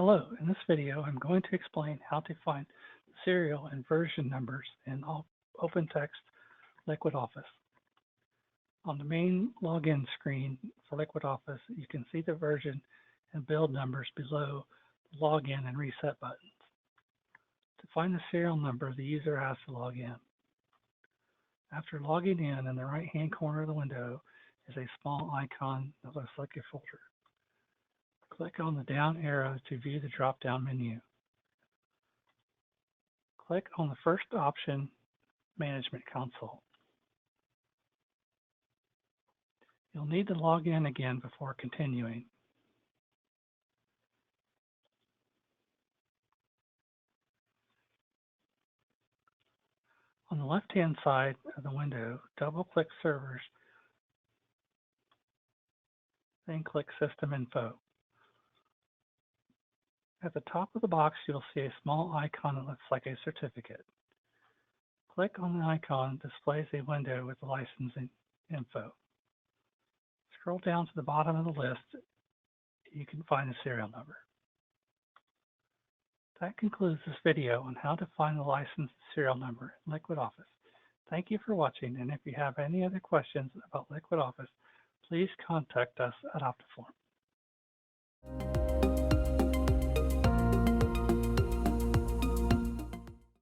Hello, in this video I'm going to explain how to find serial and version numbers in OpenText LiquidOffice. On the main login screen for LiquidOffice, you can see the version and build numbers below the login and reset buttons. To find the serial number, the user has to log in. After logging in the right-hand corner of the window is a small icon that looks like a folder. Click on the down arrow to view the drop-down menu. Click on the first option, Management Console. You'll need to log in again before continuing. On the left-hand side of the window, double-click Servers, then click System Info. At the top of the box, you'll see a small icon that looks like a certificate. Click on the icon, displays a window with the licensing info. Scroll down to the bottom of the list, you can find the serial number. That concludes this video on how to find the license serial number in LiquidOffice. Thank you for watching, and if you have any other questions about LiquidOffice, please contact us at Optiform.